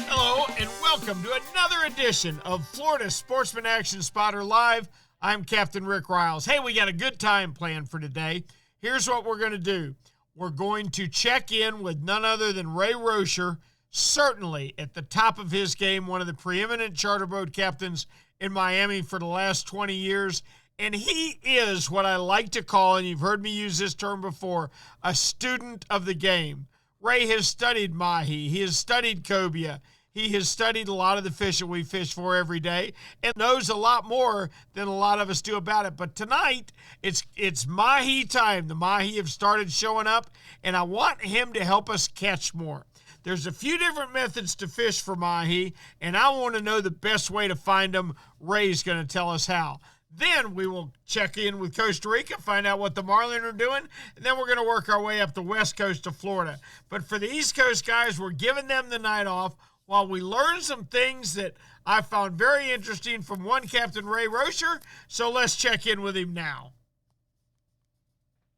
Hello and welcome to another edition of Florida Sportsman Action Spotter Live. I'm Captain Rick Riles. Hey, we got a good time planned for today. Here's what we're going to do. We're going to check in with none other than Ray Rosher, certainly at the top of his game, one of the preeminent charter boat captains in Miami for the last 20 years. And he is what I like to call, and you've heard me use this term before, a student of the game. Ray has studied Mahi. He has studied cobia. He has studied a lot of the fish that we fish for every day and knows a lot more than a lot of us do about it. But tonight, it's Mahi time. The Mahi have started showing up, and I want him to help us catch more. There's a few different methods to fish for Mahi, and I want to know the best way to find them. Ray's going to tell us how. Then we will check in with Costa Rica, find out what the marlin are doing, and then we're going to work our way up the west coast of Florida. But for the East Coast guys, we're giving them the night off while we learn some things that I found very interesting from one Captain Ray Rosher, so let's check in with him now.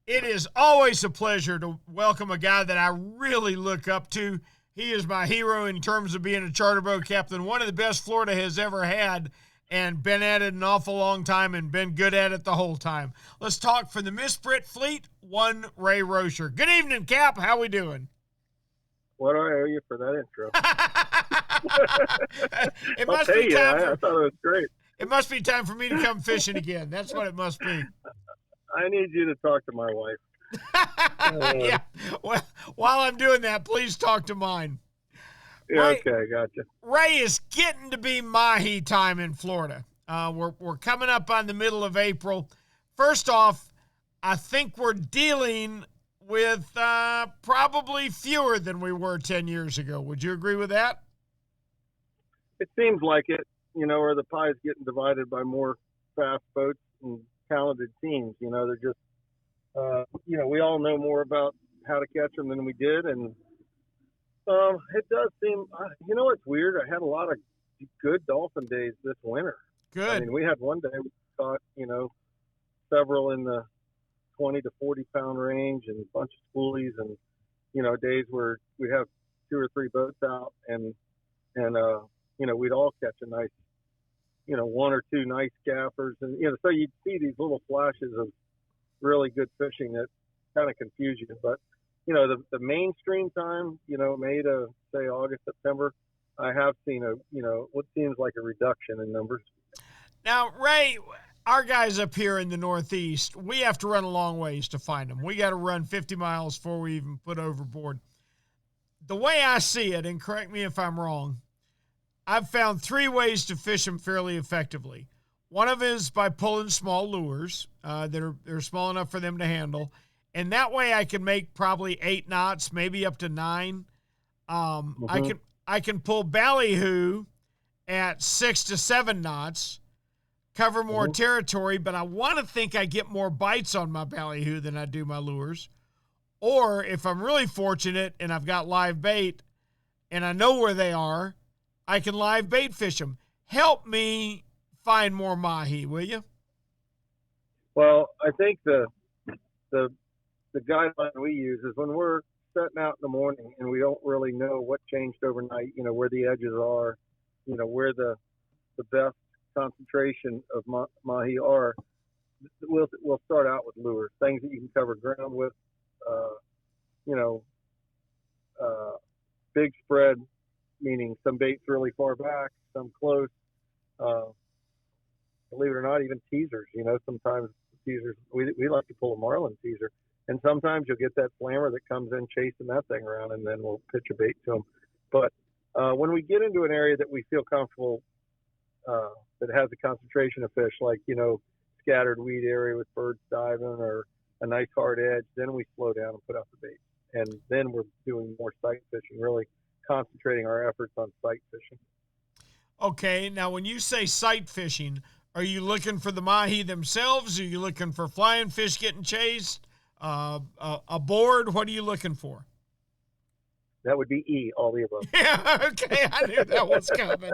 It is always a pleasure to welcome a guy that I really look up to. He is my hero in terms of being a charter boat captain, one of the best Florida has ever had, and been at it an awful long time and been good at it the whole time. Let's talk for the Miss Brit Fleet, one Ray Rosher. Good evening, Cap. How we doing? What do I owe you for that intro? It must be time I thought it was great. It must be time for me to come fishing again. That's what it must be. I need you to talk to my wife. Yeah. Well, while I'm doing that, please talk to mine. Yeah, Ray, okay, gotcha. Ray is getting to be Mahi time in Florida. We're coming up on the middle of April. First off, I think we're dealing with probably fewer than we were 10 years ago. Would you agree with that? It seems like it, or the pie's getting divided by more fast boats and talented teams. They're just, we all know more about how to catch them than we did. And it does seem, what's weird? I had a lot of good dolphin days this winter. Good. I mean, we had one day we caught, several in the 20 to 40 pound range and a bunch of spoolies and, days where we'd have 2 or 3 boats out and we'd all catch a nice, 1 or 2 nice gaffers. And, so you'd see these little flashes of really good fishing that kind of confuse you. But, the mainstream time, May to say August, September, I have seen what seems like a reduction in numbers. Now, Ray, our guys up here in the Northeast, we have to run a long ways to find them. We got to run 50 miles before we even put overboard. The way I see it, and correct me if I'm wrong, I've found 3 ways to fish them fairly effectively. One of them is by pulling small lures that are small enough for them to handle. And that way I can make probably 8 knots, maybe up to 9. I can pull ballyhoo at 6 to 7 knots, cover more territory, but I want to think I get more bites on my ballyhoo than I do my lures. Or if I'm really fortunate and I've got live bait and I know where they are, I can live bait fish them. Help me find more Mahi, will you? Well, I think the guideline we use is when we're setting out in the morning and we don't really know what changed overnight, where the edges are, where the best concentration of Mahi are, we'll start out with lures, things that you can cover ground with, big spread, meaning some baits really far back, some close, believe it or not, even teasers, sometimes teasers, we like to pull a marlin teaser. And sometimes you'll get that slammer that comes in chasing that thing around, and then we'll pitch a bait to them. But when we get into an area that we feel comfortable, that has a concentration of fish, like, scattered weed area with birds diving or a nice hard edge, then we slow down and put out the bait. And then we're doing more sight fishing, really concentrating our efforts on sight fishing. Okay, now when you say sight fishing, are you looking for the Mahi themselves? Are you looking for flying fish getting chased? A board? What are you looking for? That would be E, all the above. Yeah, okay, I knew that was coming.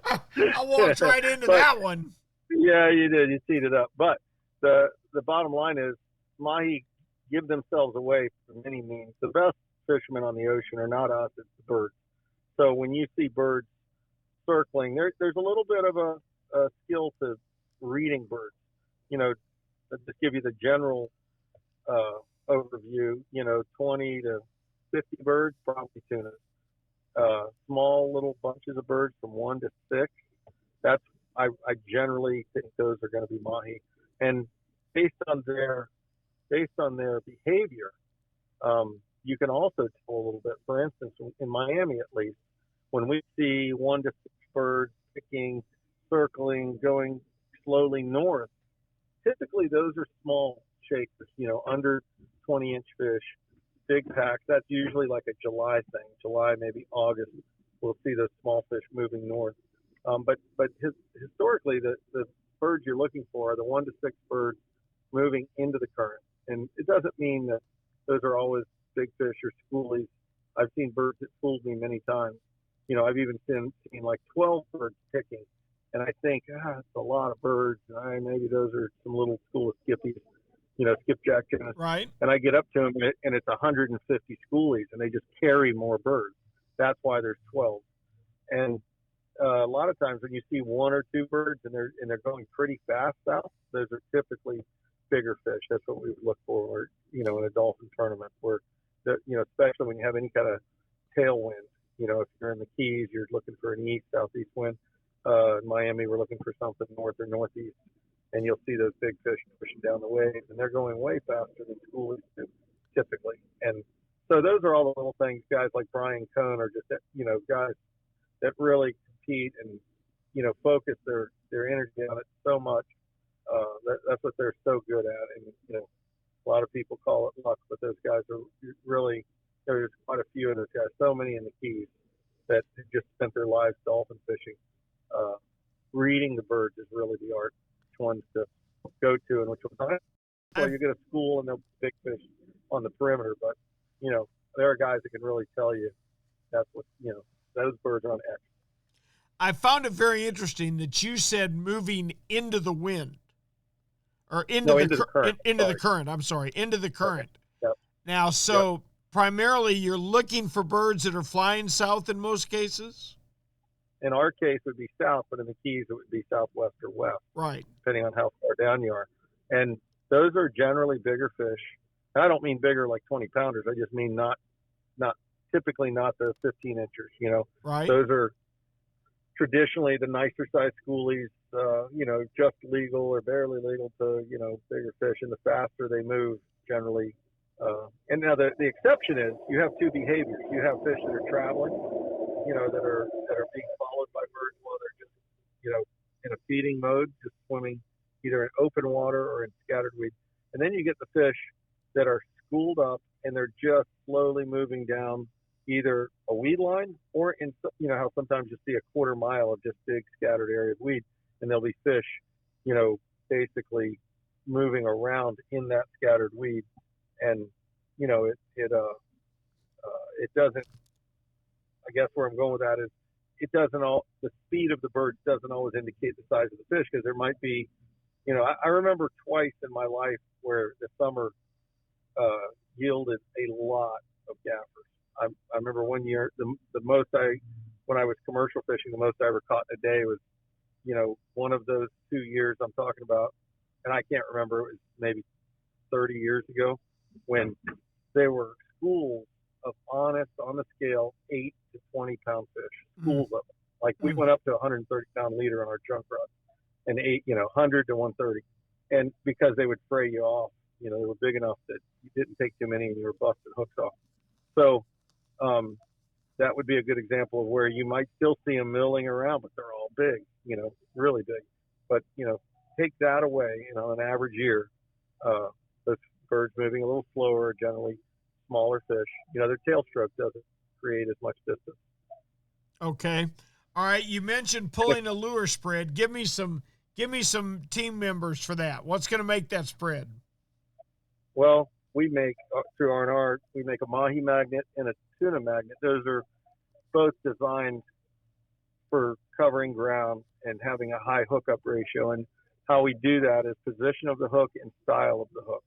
I walked right into that one. Yeah, you did. You teed it up. But the bottom line is Mahi give themselves away for many means. The best fishermen on the ocean are not us, it's the birds. So when you see birds circling, there's a little bit of a skill to reading birds. To just give you the general overview, 20 to 50 birds, probably tuna. Small little bunches of birds from 1 to 6. I generally think those are going to be mahi. And based on their behavior, you can also tell a little bit. For instance, in Miami at least, when we see 1 to 6 birds picking, circling, going slowly north, typically those are small shakers, under 20-inch fish, big packs. That's usually like a July thing. July, maybe August, we'll see those small fish moving north. But historically, the birds you're looking for are the 1 to 6 birds moving into the current. And it doesn't mean that those are always big fish or schoolies. I've seen birds that fooled me many times. I've even seen like 12 birds picking. And I think, it's a lot of birds. Maybe those are some little school of skippies, skipjack tennis. Right. And I get up to them, and it's 150 schoolies, and they just carry more birds. That's why there's 12. And a lot of times when you see 1 or 2 birds and they're going pretty fast south, those are typically bigger fish. That's what we would look for, in a dolphin tournament, where, especially when you have any kind of tailwind. If you're in the Keys, you're looking for an east-southeast wind. In Miami, we're looking for something north or northeast, and you'll see those big fish pushing down the waves, and they're going way faster than schoolies do, typically. And so those are all the little things. Guys like Brian Cohn are just, guys that really compete and, focus their energy on it so much. That's what they're so good at. And, a lot of people call it luck, but those guys are really, there's quite a few of those guys, so many in the Keys that just spent their lives dolphin fishing. Reading the birds is really the art. Which ones to go to and which ones not. Well, you get a school and they'll big fish on the perimeter, but there are guys that can really tell you that's what those birds are on X. I found it very interesting that you said moving into the wind, or into the current. Into the current. I'm sorry, into the current. Okay. Yep. Now, primarily you're looking for birds that are flying south in most cases. In our case, it would be south, but in the Keys, it would be southwest or west. Right. Depending on how far down you are. And those are generally bigger fish. And I don't mean bigger like 20-pounders. I just mean not typically not the 15-inchers, Right. Those are traditionally the nicer sized schoolies, just legal or barely legal to, bigger fish. And the faster they move, generally. And now the exception is you have 2 behaviors. You have fish that are traveling, that are being followed by birds while they're just, in a feeding mode, just swimming either in open water or in scattered weed. And then you get the fish that are schooled up and they're just slowly moving down either a weed line or how sometimes you see a quarter mile of just big scattered area of weed, and there'll be fish, basically moving around in that scattered weed. And, it doesn't, I guess where I'm going with that is the speed of the birds doesn't always indicate the size of the fish, because there might be, I remember twice in my life where the summer yielded a lot of gaffers. I remember one year, the most when I was commercial fishing, the most I ever caught in a day was, one of those 2 years I'm talking about, and I can't remember, it was maybe 30 years ago, when there were schools of honest, on the scale, 8 to 20 pound fish, schools of them. Like we went up to 130 pound leader on our junk rod, and 100 to 130. And because they would fray you off, they were big enough that you didn't take too many and you were busting hooks off. So, that would be a good example of where you might still see them milling around, but they're all big, really big. But, take that away, an average year, those birds moving a little slower, generally smaller fish, their tail stroke doesn't create as much distance. Okay. All right. You mentioned pulling a lure spread. Give me some team members for that. What's going to make that spread? Well, we make, through R&R, we make a Mahi magnet and a tuna magnet. Those are both designed for covering ground and having a high hookup ratio. And how we do that is position of the hook and style of the hook.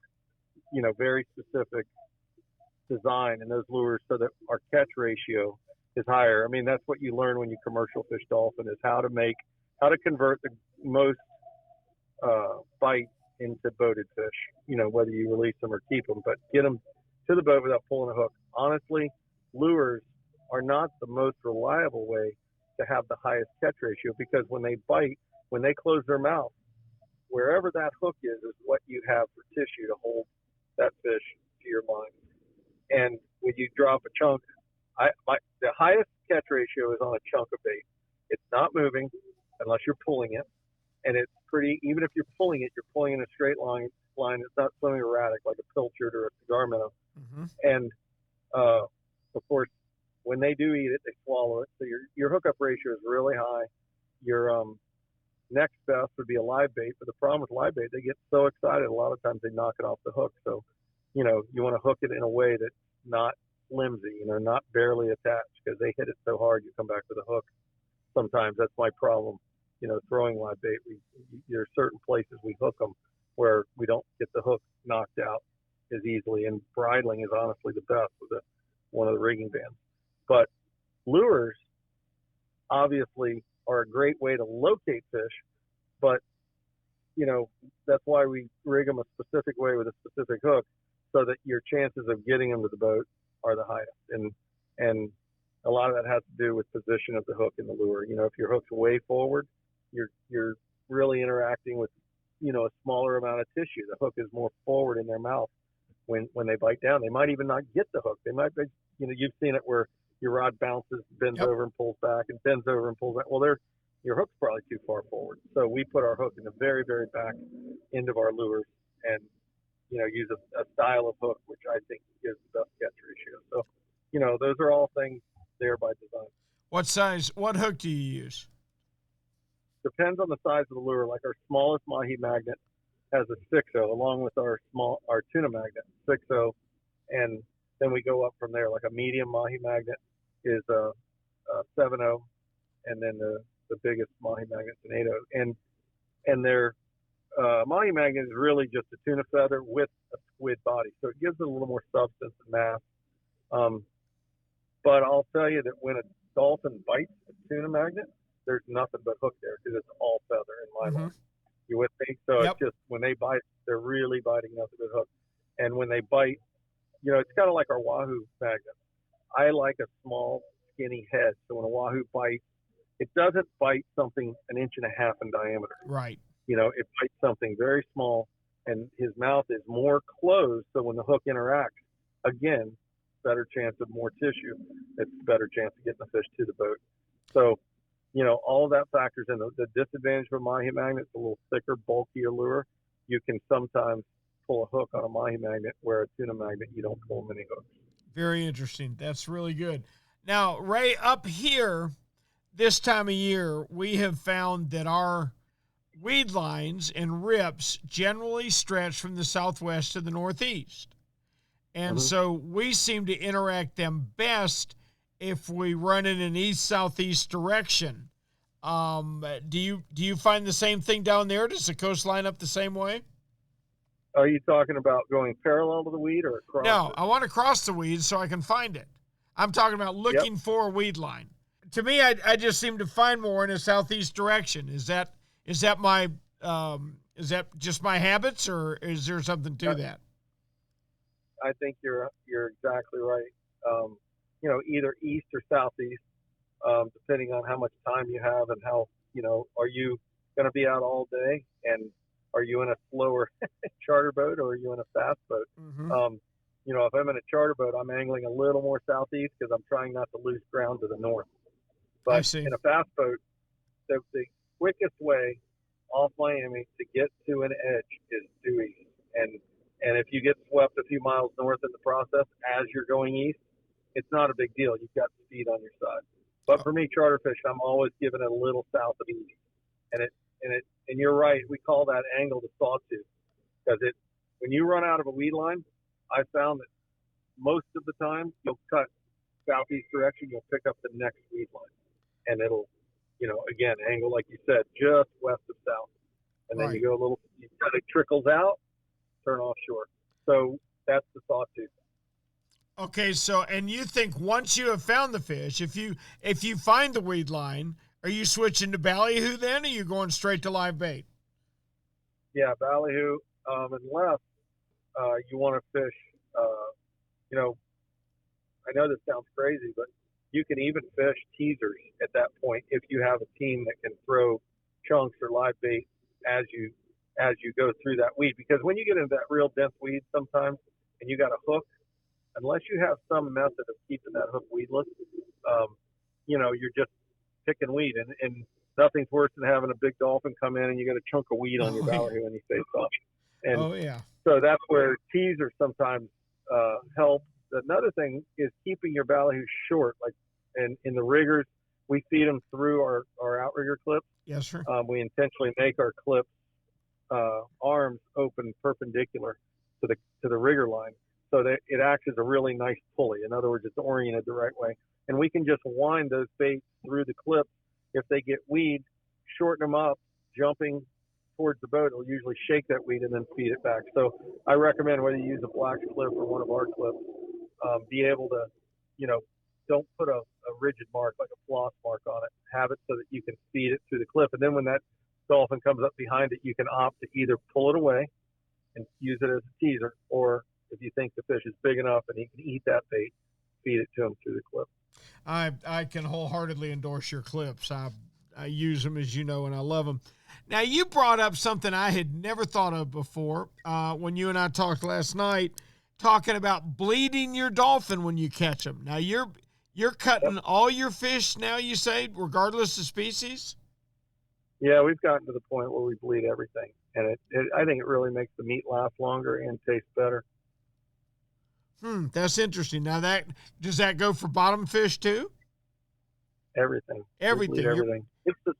very specific design in those lures so that our catch ratio is higher. I mean, that's what you learn when you commercial fish dolphin, is how to convert the most bite into boated fish, whether you release them or keep them, but get them to the boat without pulling a hook. Honestly, lures are not the most reliable way to have the highest catch ratio, because when they bite, when they close their mouth, wherever that hook is what you have for tissue to hold that fish to your line. And when you drop a chunk, the highest catch ratio is on a chunk of bait. It's not moving unless you're pulling it. And it's pretty, even if you're pulling it, you're pulling in a straight line. It's not swimming erratic like a pilchard or a cigar minnow. Mm-hmm. And, of course, when they do eat it, they swallow it. So your hookup ratio is really high. Your next best would be a live bait. But the problem with live bait, they get so excited, a lot of times they knock it off the hook. So, you want to hook it in a way that's not flimsy, not barely attached, because they hit it so hard you come back with a hook. Sometimes that's my problem, throwing live bait. There are certain places we hook them where we don't get the hook knocked out as easily, and bridling is honestly the best with one of the rigging bands. But lures obviously are a great way to locate fish, but that's why we rig them a specific way with a specific hook, so that your chances of getting them to the boat are the highest. And a lot of that has to do with position of the hook in the lure. If your hook's way forward, you're really interacting with a smaller amount of tissue. The hook is more forward in their mouth when they bite down. They might even not get the hook. They might be, you've seen it where your rod bounces, bends over and pulls back, and bends over and pulls back. Well, your hook's probably too far forward. So we put our hook in the very, very back end of our lures, and use a style of hook which I think gives the best catch ratio. So, those are all things there by design. What hook do you use? Depends on the size of the lure. Like our smallest Mahi magnet has a 6.0, along with our tuna magnet, 6.0, and then we go up from there. Like a medium Mahi magnet is a 7.0, and then the biggest Mahi magnet's an 8.0. And their Mahi magnet is really just a tuna feather with a squid body, so it gives it a little more substance and mass. But I'll tell you that when a dolphin bites a tuna magnet, there's nothing but hook there, because it's all feather in my line. You with me? So It's just, when they bite, they're really biting nothing but hook. And when they bite, it's kind of like our wahoo magnet. I like a small, skinny head. So when a wahoo bites, it doesn't bite something 1.5 inches in diameter. Right. It bites something very small, and his mouth is more closed. So when the hook interacts, again, better chance of more tissue. It's a better chance of getting the fish to the boat. So, all of that factors in. The disadvantage of a Mahi magnet, it's a little thicker, bulkier lure. You can sometimes pull a hook on a Mahi magnet, where a tuna magnet, you don't pull many hooks. Very interesting. That's really good. Now, Ray, up here, this time of year, we have found that our weed lines and rips generally stretch from the southwest to the northeast. And so we seem to interact them best if we run in an east-southeast direction. Do you find the same thing down there? Does the coast line up the same way? Are you talking about going parallel to the weed or across? No, I want to cross the weed so I can find it. I'm talking about looking for a weed line. To me, I just seem to find more in a southeast direction. Is that just my habits, or is there something to that? I think you're exactly right. Either east or southeast, depending on how much time you have and how, are you going to be out all day, and are you in a slower charter boat, or are you in a fast boat? If I'm in a charter boat, I'm angling a little more southeast because I'm trying not to lose ground to the north. But in a fast boat, the quickest way off Miami to get to an edge is due east. And if you get swept a few miles north in the process as you're going east, it's not a big deal. You've got speed on your side. But for me, charter fishing, I'm always giving it a little south of east. And you're right, we call that angle the sawtooth, because when you run out of a weed line, I found that most of the time you'll cut southeast direction, you'll pick up the next weed line, and it'll, again, angle like you said, just west of south, and then you go a little, it trickles out, turn offshore. So that's the sawtooth. Okay, so and you think once you have found the fish, if you find the weed line, are you switching to ballyhoo then, or are you going straight to live bait? Yeah, ballyhoo, unless you want to fish. I know this sounds crazy, but you can even fish teasers at that point if you have a team that can throw chunks or live bait as you go through that weed. Because when you get into that real dense weed sometimes, and you got a hook, unless you have some method of keeping that hook weedless, you're just picking weed, and nothing's worse than having a big dolphin come in and you got a chunk of weed on your ballyhoo and you face off. And so that's where teasers sometimes help. Another thing is keeping your ballyhoo short. Like in the riggers, we feed them through our outrigger clips. Yes, sir. We intentionally make our clips arms open perpendicular to the rigger line, so that it acts as a really nice pulley. In other words, it's oriented the right way, and we can just wind those baits through the clip. If they get weed, shorten them up, jumping towards the boat, it'll usually shake that weed and then feed it back. So I recommend, whether you use a black clip or one of our clips, be able to, don't put a rigid mark like a floss mark on it. Have it so that you can feed it through the clip. And then when that dolphin comes up behind it, you can opt to either pull it away and use it as a teaser, or if you think the fish is big enough and he can eat that bait, feed it to him through the clip. I can wholeheartedly endorse your clips. I use them, as you know, and I love them. Now, you brought up something I had never thought of before when you and I talked last night, talking about bleeding your dolphin when you catch them. Now, you're cutting all your fish now, you say, regardless of species? Yeah, we've gotten to the point where we bleed everything, and I think it really makes the meat last longer and taste better. That's interesting. Now, does that go for bottom fish too? Everything. Everything. It's just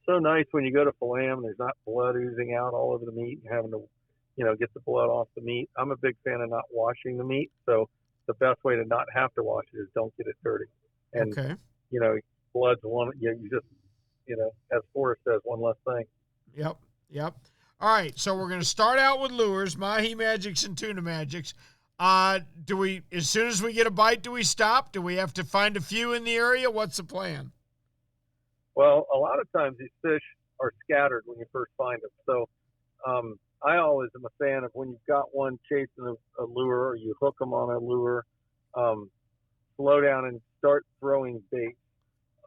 so nice when you go to fillet them. There's not blood oozing out all over the meat and having to, get the blood off the meat. I'm a big fan of not washing the meat, so the best way to not have to wash it is don't get it dirty. And blood's one. You just, as Forrest says, one less thing. Yep. All right, so we're going to start out with lures, Mahi Magics and Tuna Magics. As soon as we get a bite, do we stop? Do we have to find a few in the area? What's the plan? Well, a lot of times these fish are scattered when you first find them. So I always am a fan of, when you've got one chasing a lure, or you hook them on a lure, slow down and start throwing bait.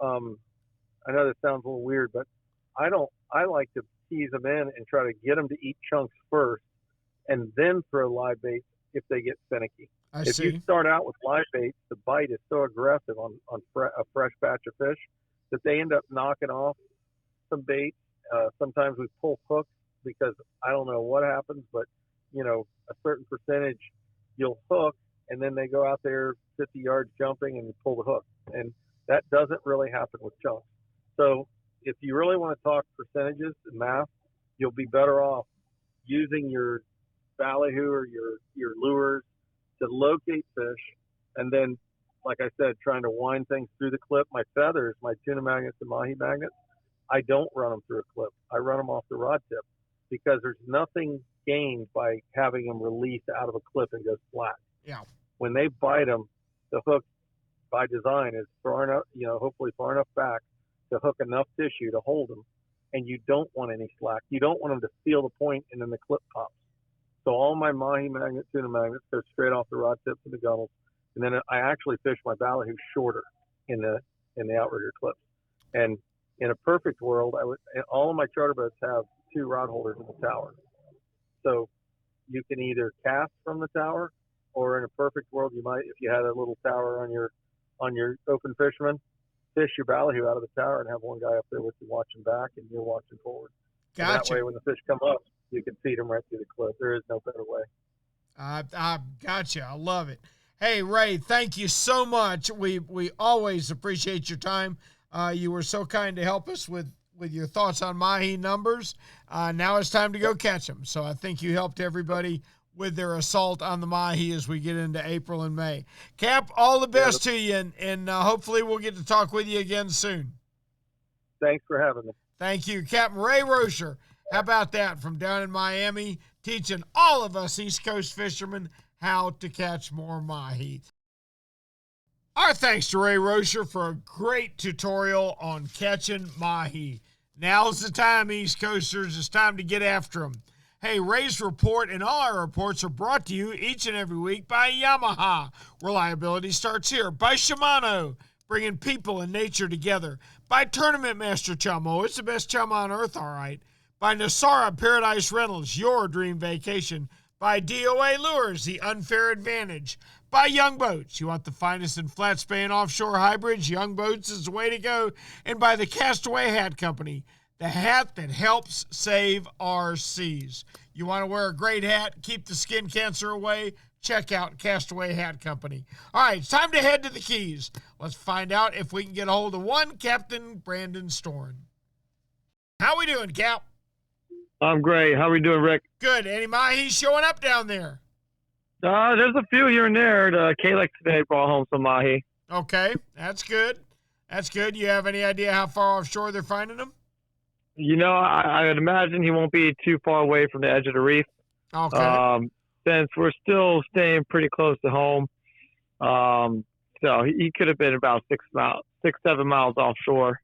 I know this sounds a little weird, but I like to tease them in and try to get them to eat chunks first and then throw live baits if they get finicky. If you start out with live baits, the bite is so aggressive on a fresh batch of fish that they end up knocking off some bait. Sometimes we pull hooks because I don't know what happens, but a certain percentage you'll hook, and then they go out there 50 yards jumping and you pull the hook. And that doesn't really happen with chunks. So if you really want to talk percentages and math, you'll be better off using your ballyhoo or your lures to locate fish, and then, like I said, trying to wind things through the clip. My feathers, my tuna magnets and mahi magnets, I don't run them through a clip. I run them off the rod tip, because there's nothing gained by having them release out of a clip and go flat. Yeah. When they bite them, the hook by design is far enough, hopefully far enough back to hook enough tissue to hold them, and you don't want any slack. You don't want them to feel the point and then the clip pops. So all my mahi magnet, tuna magnets go straight off the rod tip to the gunnels, and then I actually fish my ballyhoo shorter in the outrigger clips. And in a perfect world, all of my charter boats have 2 rod holders in the tower. So you can either cast from the tower, or in a perfect world, you might, if you had a little tower on your open fisherman, fish your ballyhoo out of the tower and have one guy up there with you watching back and you're watching forward. Gotcha. And that way, when the fish come up, you can feed them right through the clip. There is no better way. I gotcha. I love it. Hey, Ray, thank you so much. We always appreciate your time. You were so kind to help us with your thoughts on Mahi numbers. Now it's time to go catch them. So I think you helped everybody with their assault on the Mahi as we get into April and May. Cap, all the best to you, and hopefully we'll get to talk with you again soon. Thanks for having me. Thank you. Captain Ray Rosher. How about that? From down in Miami teaching all of us East Coast fishermen how to catch more mahi. Our thanks to Ray Rosher for a great tutorial on catching mahi. Now's the time, East Coasters. It's time to get after them. Hey, Ray's report and all our reports are brought to you each and every week by Yamaha. Reliability starts here. By Shimano, bringing people and nature together. By Tournament Master Chum. Oh, it's the best chum on earth, all right. By Nosara Paradise Rentals, your dream vacation. By D.O.A. Lures, the unfair advantage. By Young Boats, you want the finest in flat span offshore hybrids, Young Boats is the way to go. And by the Castaway Hat Co, the hat that helps save our seas. You want to wear a great hat, keep the skin cancer away? Check out Castaway Hat Company. All right, it's time to head to the Keys. Let's find out if we can get a hold of one Captain Brandon Storn. How we doing, Cap? I'm great. How are we doing, Rick? Good. Any mahi showing up down there? There's a few here and there. The Kalex today brought home some mahi. Okay, that's good. That's good. You have any idea how far offshore they're finding them? You know, I would imagine he won't be too far away from the edge of the reef. Okay. Since we're still staying pretty close to home. So he could have been about 7 miles offshore.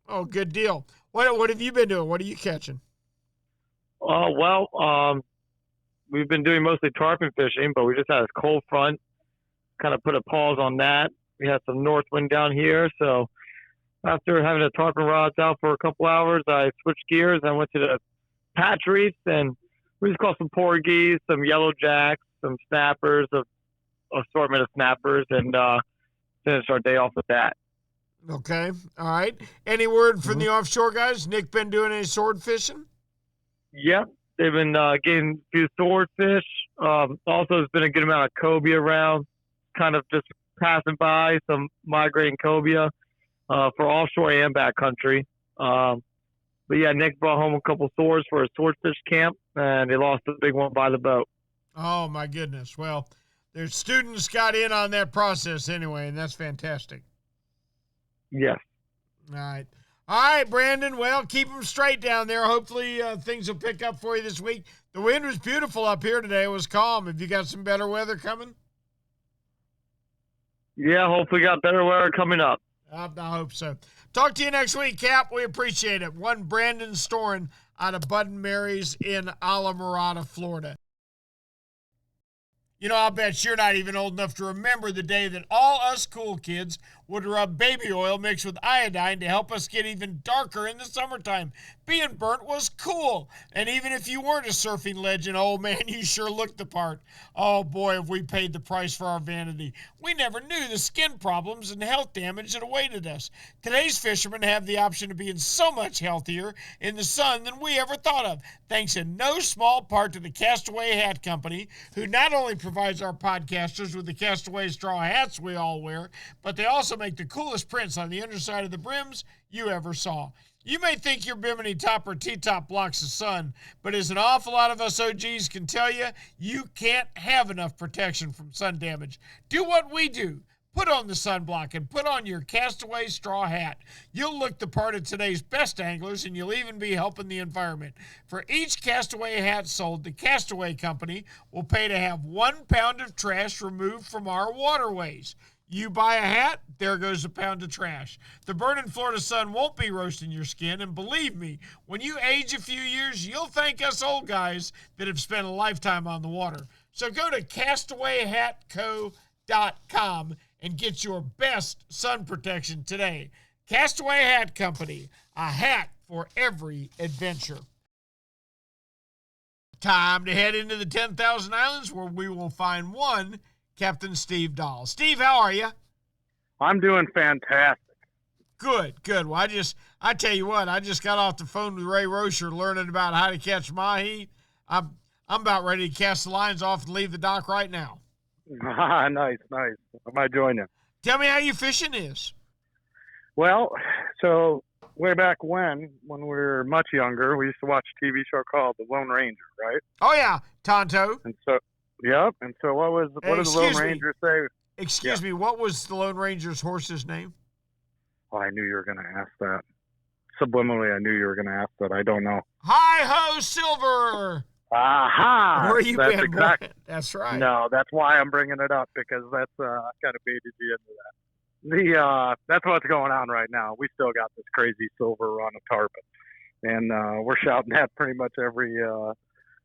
Oh, good deal. What have you been doing? What are you catching? We've been doing mostly tarpon fishing, but we just had a cold front, kind of put a pause on that. We had some north wind down here, so after having the tarpon rods out for a couple hours, I switched gears. I went to the patch reefs, and we just caught some porgies, some yellow jacks, some snappers, assortment of snappers, and finished our day off with that. Okay, all right. Any word from the offshore guys? Nick been doing any sword fishing? Yep. They've been getting a few swordfish. Also, there's been a good amount of cobia around, kind of just passing by, some migrating cobia for offshore and backcountry. But yeah, Nick brought home a couple swords for a swordfish camp, and they lost a big one by the boat. Oh, my goodness. Well, their students got in on that process anyway, and that's fantastic. Yes. All right. All right, Brandon. Well, keep them straight down there. Hopefully things will pick up for you this week. The wind was beautiful up here today. It was calm. Have you got some better weather coming? Yeah, hopefully got better weather coming up. I hope so. Talk to you next week, Cap. We appreciate it. One Brandon Storn out of Bud and Mary's in Alamorada, Florida. You know, I'll bet you're not even old enough to remember the day that all us cool kids would rub baby oil mixed with iodine to help us get even darker in the summertime. Being burnt was cool. And even if you weren't a surfing legend, oh man, you sure looked the part. Oh boy, have we paid the price for our vanity. We never knew the skin problems and health damage that awaited us. Today's fishermen have the option of being so much healthier in the sun than we ever thought of, thanks in no small part to the Castaway Hat Company, who not only provides our podcasters with the Castaway straw hats we all wear, but they also make the coolest prints on the underside of the brims you ever saw. You may think your Bimini top or T-top blocks the sun, but as an awful lot of us OGs can tell you, you can't have enough protection from sun damage. Do what we do. Put on the sunblock and put on your Castaway straw hat. You'll look the part of today's best anglers, and you'll even be helping the environment. For each Castaway hat sold, the Castaway Company will pay to have 1 pound of trash removed from our waterways. You buy a hat, there goes a pound of trash. The burning Florida sun won't be roasting your skin, and believe me, when you age a few years, you'll thank us old guys that have spent a lifetime on the water. So go to CastawayHatCo.com and get your best sun protection today. Castaway Hat Company, a hat for every adventure. Time to head into the 10,000 Islands, where we will find one Captain Steve Dahl. Steve, how are you? I'm doing fantastic. Good. Well, I tell you what, I just got off the phone with Ray Rosher learning about how to catch mahi. I'm about ready to cast the lines off and leave the dock right now. Nice. I might join you. Tell me how your fishing is. Well, so way back when we were much younger, we used to watch a TV show called The Lone Ranger, right? Oh, yeah, Tonto. And so, yep. And so what did the Lone Ranger say? Excuse me, what was the Lone Ranger's horse's name? Oh, I knew you were going to ask that. Subliminally, I knew you were going to ask that. I don't know. Hi-ho, Silver! Aha! Where you That's been, boy? That's right. No, that's why I'm bringing it up, because that's kind of baited you into that. That's what's going on right now. We still got this crazy silver run of tarpon, and we're shouting that pretty much every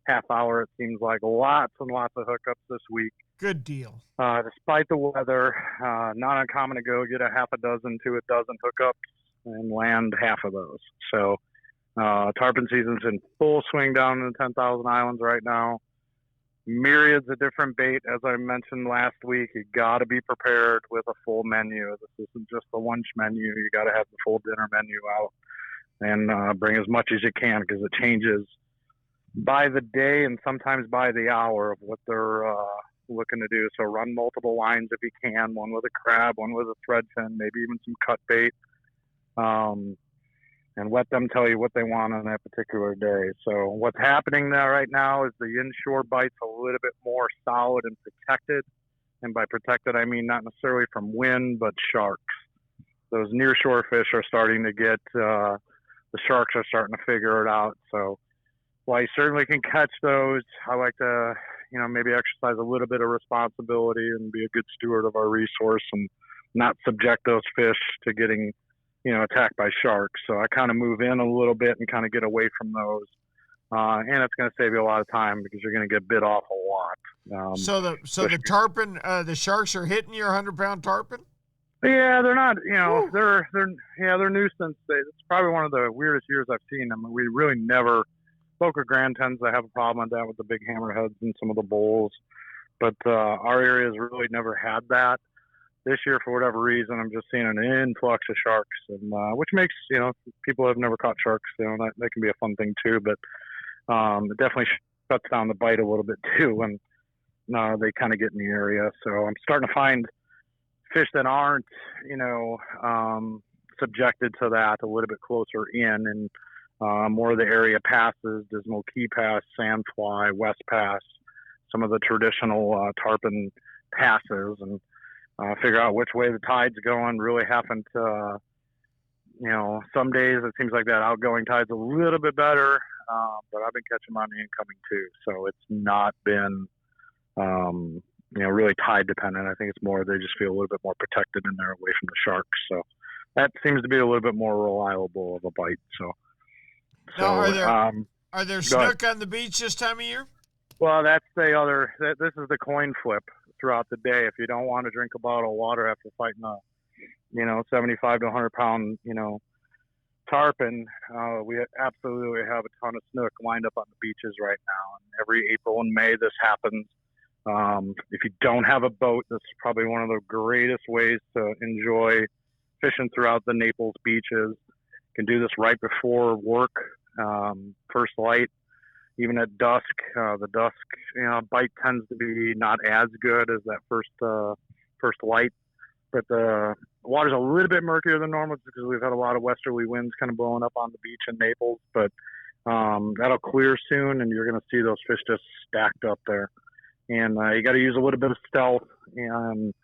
half hour. It seems like lots and lots of hookups this week. Good deal. Despite the weather, not uncommon to go get a half a dozen to a dozen hookups and land half of those. So tarpon season's in full swing down in the 10,000 Islands right now. Myriads of different bait. As I mentioned last week, you got to be prepared with a full menu. This isn't just the lunch menu. You got to have the full dinner menu out, and bring as much as you can, because it changes by the day and sometimes by the hour of what they're looking to do. So run multiple lines if you can, one with a crab, one with a thread fin, maybe even some cut bait, and let them tell you what they want on that particular day. So what's happening there right now is the inshore bite's a little bit more solid and protected. And by protected, I mean not necessarily from wind, but sharks. Those near shore fish are starting to get, the sharks are starting to figure it out. So while you certainly can catch those, I like to, maybe exercise a little bit of responsibility and be a good steward of our resource and not subject those fish to getting, attacked by sharks. So I kind of move in a little bit and kind of get away from those. And it's going to save you a lot of time, because you're going to get bit off a lot. So the tarpon, the sharks are hitting your 100-pound tarpon? Yeah, they're not, they're nuisance. It's probably one of the weirdest years I've seen them. We really never, Boca Grande tends to have a problem with that, with the big hammerheads and some of the bulls. But our area has really never had that. This year, for whatever reason, I'm just seeing an influx of sharks, and which makes, people who have never caught sharks, that can be a fun thing too. But it definitely shuts down the bite a little bit too when they kind of get in the area. So I'm starting to find fish that aren't, subjected to that a little bit closer in, and more of the area passes, Dismal Key Pass, Sandfly, West Pass, some of the traditional tarpon passes, and figure out which way the tide's going. Really haven't, some days it seems like that outgoing tide's a little bit better, but I've been catching on the incoming too. So it's not been, really tide dependent. I think it's more they just feel a little bit more protected in there away from the sharks. So that seems to be a little bit more reliable of a bite. Now, are there snook on the beach this time of year? Well, that's this is the coin flip throughout the day. If you don't want to drink a bottle of water after fighting a, 75 to 100 pound, tarpon, we absolutely have a ton of snook lined up on the beaches right now. And every April and May this happens. If you don't have a boat, this is probably one of the greatest ways to enjoy fishing throughout the Naples beaches. You can do this right before work, first light. Even at dusk, the dusk bite tends to be not as good as that first light. But the water's a little bit murkier than normal because we've had a lot of westerly winds kind of blowing up on the beach in Naples. But that'll clear soon, and you're going to see those fish just stacked up there. And you got to use a little bit of stealth and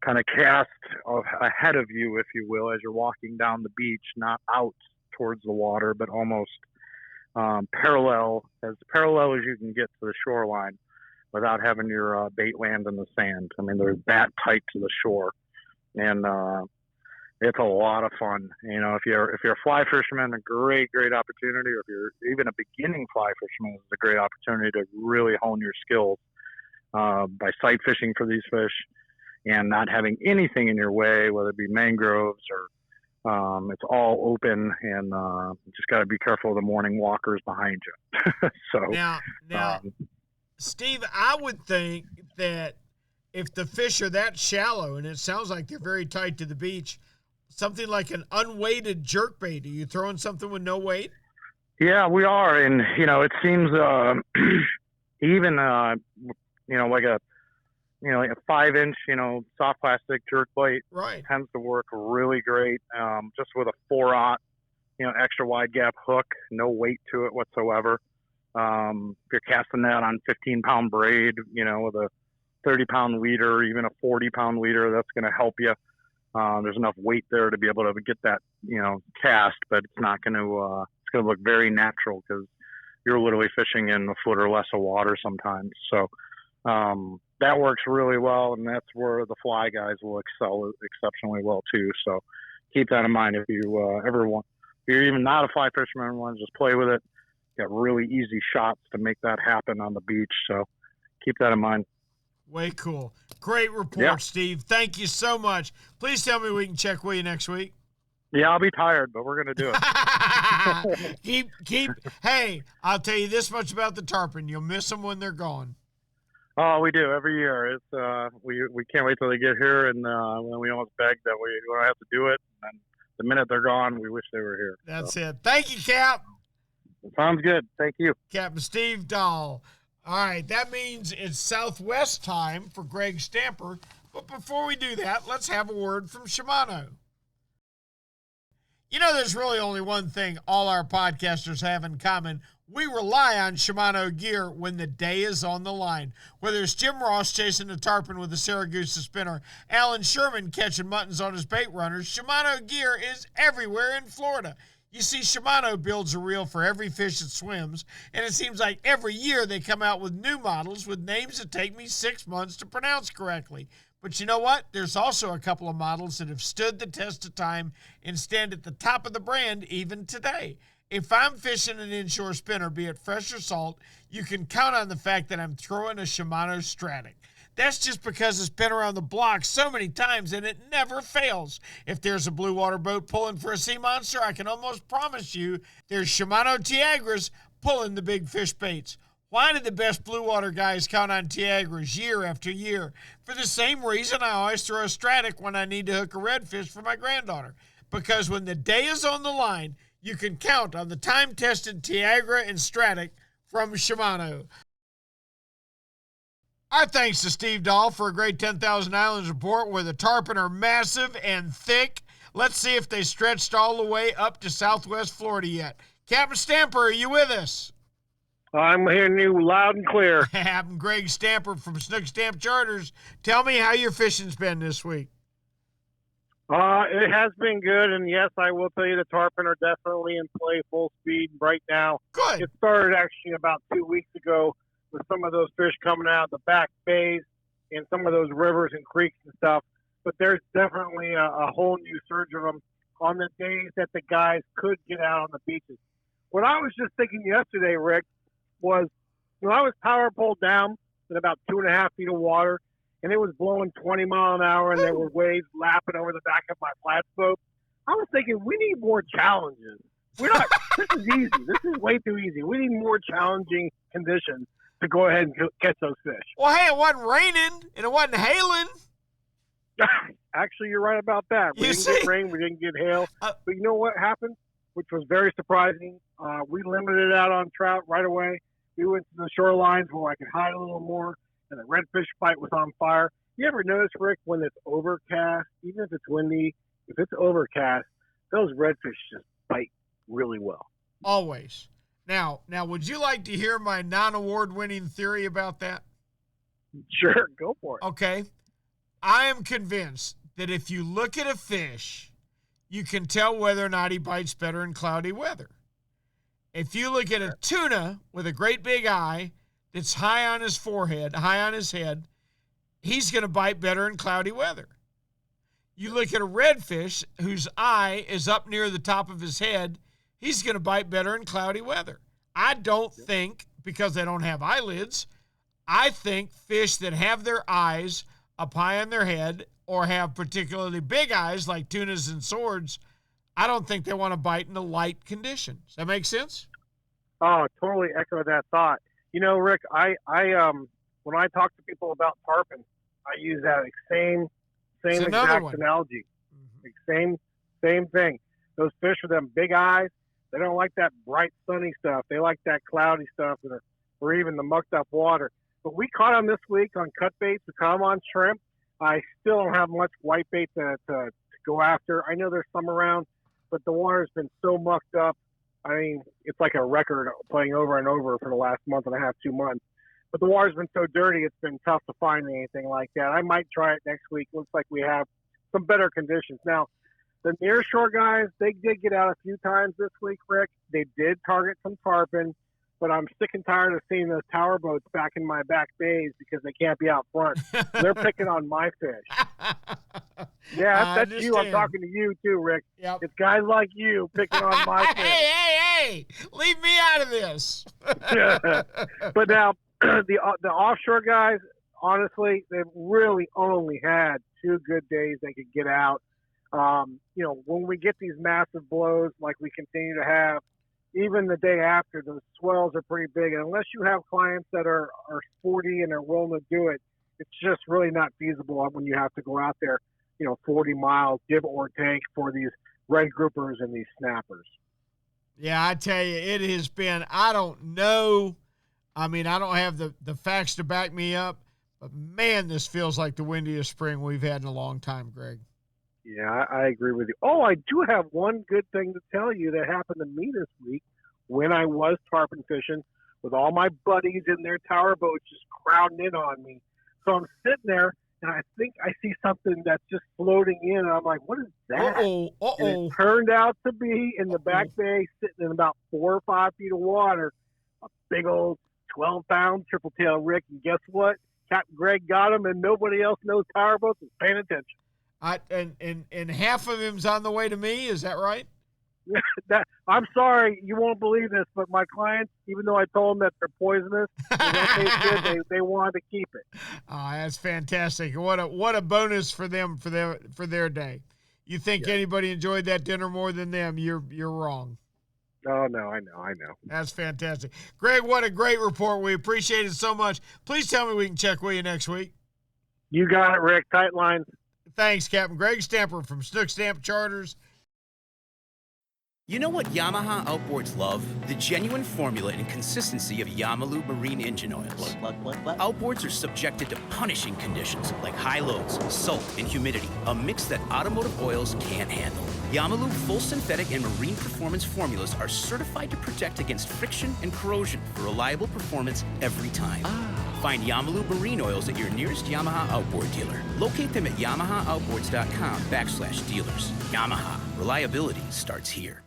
kind of cast ahead of you, if you will, as you're walking down the beach, not out towards the water, but almost parallel as you can get to the shoreline without having your bait land in the sand. I mean, they're that tight to the shore, and it's a lot of fun. If you're a fly fisherman, a great opportunity. Or if you're even a beginning fly fisherman, it's a great opportunity to really hone your skills by sight fishing for these fish and not having anything in your way, whether it be mangroves or it's all open, and just got to be careful of the morning walkers behind you. So now, Steve, I would think that if the fish are that shallow, and it sounds like they're very tight to the beach, something like an unweighted jerkbait. Are you throwing something with no weight? Yeah, we are, and it seems even like a 5-inch, soft plastic jerk bait tends to work really great. Just with a 4/0, extra wide gap hook, no weight to it whatsoever. If you're casting that on 15-pound braid, with a 30-pound leader, even a 40-pound leader, that's going to help you. There's enough weight there to be able to get that, cast, but it's not going to, it's going to look very natural because you're literally fishing in a foot or less of water sometimes. So that works really well, and that's where the fly guys will excel exceptionally well too. So keep that in mind if you ever want. If you're even not a fly fisherman and want to just play with it, got really easy shots to make that happen on the beach. So keep that in mind. Way cool. Great report, Yeah. Steve. Thank you so much. Please tell me we can check with you next week. Yeah, I'll be tired, but we're going to do it. Hey, I'll tell you this much about the tarpon. You'll miss them when they're gone. Oh, we do every year. It's we can't wait till they get here, and we almost beg that we don't have to do it. And the minute they're gone, we wish they were here. That's it. Thank you, Cap. Sounds good. Thank you. Captain Steve Dahl. All right, that means it's Southwest time for Greg Stamper. But before we do that, let's have a word from Shimano. You know, there's really only one thing all our podcasters have in common. We rely on Shimano gear when the day is on the line. Whether it's Jim Ross chasing a tarpon with a Saragusa spinner, Alan Sherman catching muttons on his bait runners, Shimano gear is everywhere in Florida. You see, Shimano builds a reel for every fish that swims, and it seems like every year they come out with new models with names that take me 6 months to pronounce correctly. But you know what? There's also a couple of models that have stood the test of time and stand at the top of the brand even today. If I'm fishing an inshore spinner, be it fresh or salt, you can count on the fact that I'm throwing a Shimano Stratic. That's just because it's been around the block so many times and it never fails. If there's a blue water boat pulling for a sea monster, I can almost promise you there's Shimano Tiagras pulling the big fish baits. Why do the best blue water guys count on Tiagras year after year? For the same reason I always throw a Stratic when I need to hook a redfish for my granddaughter. Because when the day is on the line, you can count on the time-tested Tiagra and Stratic from Shimano. Our thanks to Steve Dahl for a great 10,000 Islands report where the tarpon are massive and thick. Let's see if they stretched all the way up to Southwest Florida yet. Captain Stamper, are you with us? I'm hearing you loud and clear. I'm Greg Stamper from Snook Stamp Charters. Tell me how your fishing's been this week. It has been good, and yes, I will tell you the tarpon are definitely in play full speed right now. Good. It started actually about 2 weeks ago with some of those fish coming out of the back bays and some of those rivers and creeks and stuff. But there's definitely a whole new surge of them on the days that the guys could get out on the beaches. What I was just thinking yesterday, Rick, was when I was power pulled down in about 2.5 feet of water, and it was blowing 20 miles an hour, and there were waves lapping over the back of my flat boat. I was thinking, we need more challenges. We're not. This is easy. This is way too easy. We need more challenging conditions to go ahead and catch those fish. Well, hey, it wasn't raining, and it wasn't hailing. Actually, you're right about that. We didn't get rain. We didn't get hail. But you know what happened, which was very surprising? We limited it out on trout right away. We went to the shorelines where I could hide a little more, and the redfish fight was on fire. You ever notice, Rick, when it's overcast, even if it's windy, if it's overcast, those redfish just bite really well. Always. Now, would you like to hear my non-award-winning theory about that? Sure, go for it. Okay. I am convinced that if you look at a fish, you can tell whether or not he bites better in cloudy weather. If you look at a tuna with a great big eye that's high on his forehead, high on his head, he's going to bite better in cloudy weather. You look at a redfish whose eye is up near the top of his head, he's going to bite better in cloudy weather. I don't think, because they don't have eyelids, I think fish that have their eyes up high on their head or have particularly big eyes like tunas and swords, I don't think they want to bite in a light condition. Does that make sense? Oh, totally echo that thought. You know, Rick, I when I talk to people about tarpon, I use that same exact analogy. Mm-hmm. Same thing. Those fish with them big eyes, they don't like that bright sunny stuff. They like that cloudy stuff or even the mucked up water. But we caught them this week on cut baits. We caught them on shrimp. I still don't have much white bait to go after. I know there's some around, but the water's been so mucked up. I mean, it's like a record playing over and over for the last month and a half, 2 months. But the water's been so dirty, it's been tough to find anything like that. I might try it next week. Looks like we have some better conditions. Now, the nearshore guys, they did get out a few times this week, Rick. They did target some tarpon. but I'm sick and tired of seeing those tower boats back in my back bays because they can't be out front. They're picking on my fish. Yeah, that's you. I'm talking to you too, Rick. Yep. It's guys like you picking on my fish. Hey! Leave me out of this. But now, the offshore guys, honestly, they've really only had 2 good days they could get out. When we get these massive blows like we continue to have, even the day after, those swells are pretty big. And unless you have clients that are sporty and are willing to do it, it's just really not feasible when you have to go out there, 40 miles, give or take, for these red groupers and these snappers. Yeah, I tell you, it has been, I don't know. I mean, I don't have the facts to back me up, but man, this feels like the windiest spring we've had in a long time, Greg. Yeah, I agree with you. Oh, I do have one good thing to tell you that happened to me this week when I was tarpon fishing with all my buddies in their tower boats just crowding in on me. So I'm sitting there, and I think I see something that's just floating in, and I'm like, what is that? And it turned out to be in the back bay, sitting in about 4 or 5 feet of water, a big old 12-pound triple tail Rick. And guess what? Captain Greg got him, and nobody else knows tower boats is paying attention. And half of him's on the way to me. Is that right? I'm sorry, you won't believe this, but my clients, even though I told them that they're poisonous, they wanted to keep it. Oh, that's fantastic! What a bonus for them for their day. You think anybody enjoyed that dinner more than them? You're wrong. Oh no, I know. That's fantastic, Greg. What a great report. We appreciate it so much. Please tell me we can check with you next week. You got it, Rick. Tight lines. Thanks, Captain Greg Stamper from Snook Stamp Charters. You know what Yamaha Outboards love? The genuine formula and consistency of Yamalu marine engine oils. What? Outboards are subjected to punishing conditions like high loads, salt, and humidity, a mix that automotive oils can't handle. Yamalu full synthetic and marine performance formulas are certified to protect against friction and corrosion for reliable performance every time. Find Yamalu marine oils at your nearest Yamaha Outboard dealer. Locate them at yamahaoutboards.com/dealers. Yamaha. Reliability starts here.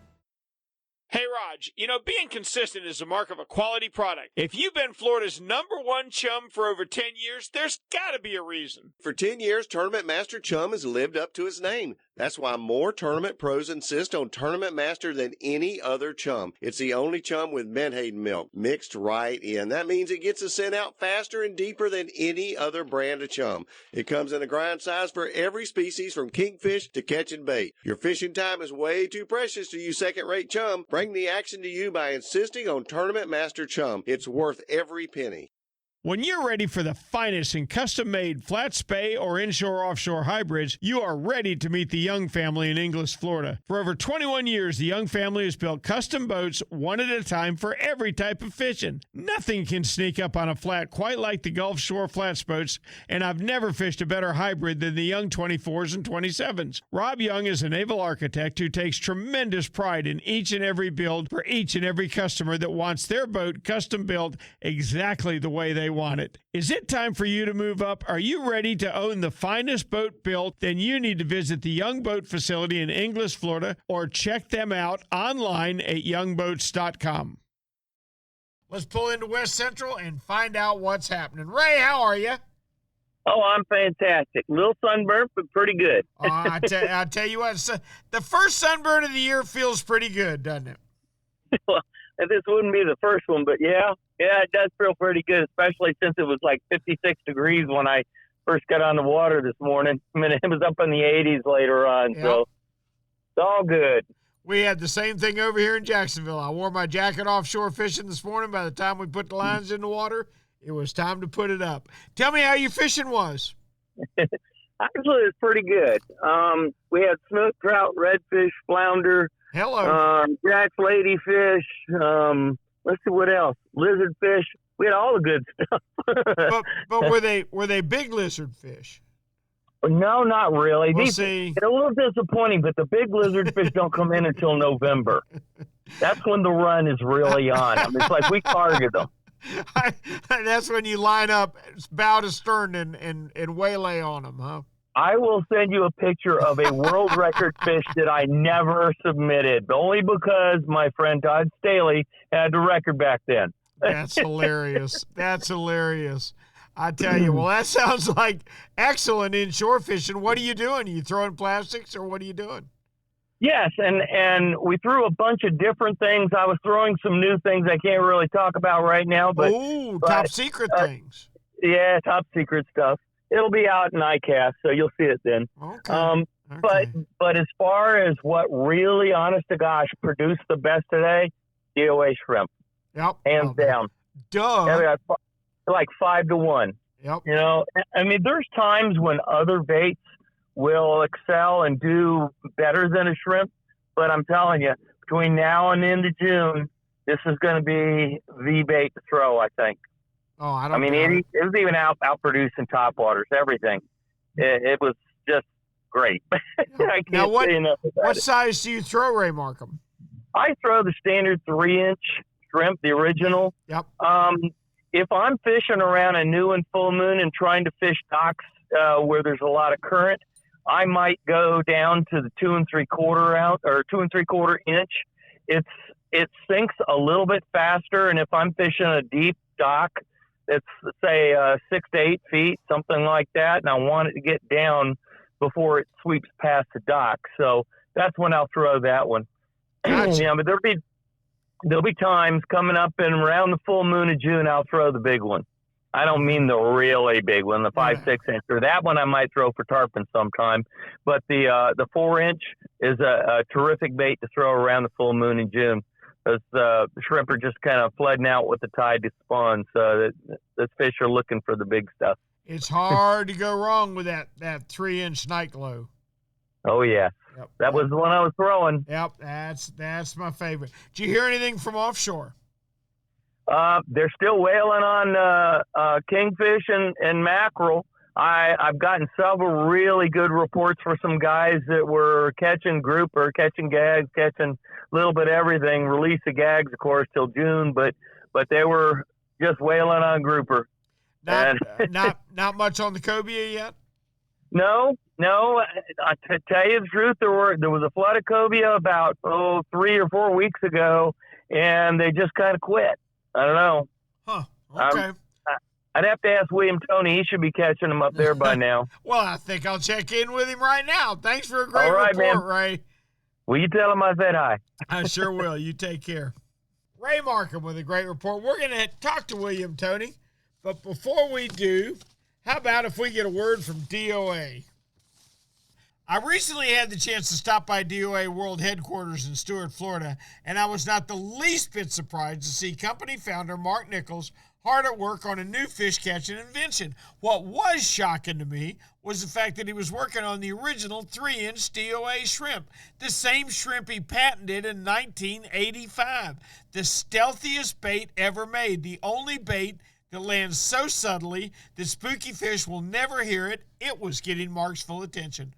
Hey, Raj, being consistent is the mark of a quality product. If you've been Florida's #1 chum for over 10 years, there's got to be a reason. For 10 years, Tournament Master Chum has lived up to its name. That's why more tournament pros insist on Tournament Master than any other chum. It's the only chum with menhaden milk mixed right in. That means it gets the scent out faster and deeper than any other brand of chum. It comes in a grind size for every species from kingfish to catching bait. Your fishing time is way too precious to use second-rate chum. Bring the action to you by insisting on Tournament Master Chum. It's worth every penny. When you're ready for the finest in custom-made flat spay or inshore-offshore hybrids, you are ready to meet the Young family in Inglis, Florida. For over 21 years, the Young family has built custom boats one at a time for every type of fishing. Nothing can sneak up on a flat quite like the Gulf Shore flats boats, and I've never fished a better hybrid than the Young 24s and 27s. Rob Young is a naval architect who takes tremendous pride in each and every build for each and every customer that wants their boat custom built exactly the way they want it. Is it time for you to move up? Are you ready to own the finest boat built? Then you need to visit the Young Boat Facility in Inglis, Florida, or check them out online at youngboats.com. Let's pull into West Central and find out what's happening. Ray, how are you? Oh, I'm fantastic. A little sunburnt, but pretty good. I tell you what, the first sunburn of the year feels pretty good, doesn't it? Well, this wouldn't be the first one, but yeah, it does feel pretty good, especially since it was like 56 degrees when I first got on the water this morning. I mean, it was up in the 80s later on, so it's all good. We had the same thing over here in Jacksonville. I wore my jacket offshore fishing this morning. By the time we put the lines in the water, it was time to put it up. Tell me how your fishing was. Actually, it was pretty good. We had snook, trout, redfish, flounder. Hello. Jack's ladyfish. Let's see what else. Lizardfish. We had all the good stuff. but were they big lizard fish? No, not really. We'll They're see. a little disappointing, but the big lizardfish don't come in until November. That's when the run is really on. I mean, it's like we target them. That's when you line up bow to stern and waylay on them, huh? I will send you a picture of a world record fish that I never submitted, only because my friend Todd Staley had the record back then. That's hilarious. That's hilarious. I tell you, well, that sounds like excellent inshore fishing. What are you doing? Are you throwing plastics, or what are you doing? Yes, and we threw a bunch of different things. I was throwing some new things I can't really talk about right now. But top secret things. Yeah, top secret stuff. It'll be out in ICAST, so you'll see it then. Okay. But as far as what really, honest to gosh, produced the best today, D.O.A. shrimp. Yep. Hands down. Duh. Like 5-1. Yep. You know, I mean, there's times when other baits will excel and do better than a shrimp, but I'm telling you, between now and into June, this is going to be the bait to throw, I think. Oh, I mean, it was even outproducing topwaters, everything. It was just great. I can't say enough about what size do you throw, Ray Markham? I throw the standard 3-inch shrimp, the original. Yep. If I'm fishing around a new and full moon and trying to fish docks where there's a lot of current, I might go down to the 2 3/4 ounce or 2 3/4 inch. It sinks a little bit faster, and if I'm fishing a deep dock, it's say 6 to 8 feet, something like that, and I want it to get down before it sweeps past the dock. So that's when I'll throw that one. Gotcha. Yeah, but there'll be times coming up and around the full moon of June, I'll throw the big one. I don't mean the really big one, the 5-6 incher. That one I might throw for tarpon sometime. But the 4-inch is a terrific bait to throw around the full moon in June. Because the shrimp are just kind of flooding out with the tide to spawn. So those fish are looking for the big stuff. It's hard to go wrong with that 3-inch night glow. Oh, yeah. Yep. That was the one I was throwing. Yep, that's my favorite. Did you hear anything from offshore? They're still whaling on kingfish and mackerel. I've gotten several really good reports for some guys that were catching grouper, catching gags, catching a little bit of everything. Release of gags, of course, till June, but they were just whaling on grouper. Not much on the cobia yet? No. To tell you the truth, there was a flood of cobia about 3 or 4 weeks ago, and they just kind of quit. I don't know. Huh. Okay. I'd have to ask William Tony. He should be catching them up there by now. Well, I think I'll check in with him right now. Thanks for a great report, man. Ray. Will you tell him I said hi? I sure will. You take care. Ray Markham with a great report. We're going to talk to William Tony, but before we do, how about if we get a word from D.O.A.? I recently had the chance to stop by D.O.A. World Headquarters in Stuart, Florida, and I was not the least bit surprised to see company founder Mark Nichols hard at work on a new fish catching invention. What was shocking to me was the fact that he was working on the original 3-inch D.O.A. shrimp, the same shrimp he patented in 1985. The stealthiest bait ever made, the only bait that lands so subtly that spooky fish will never hear it. It was getting Mark's full attention.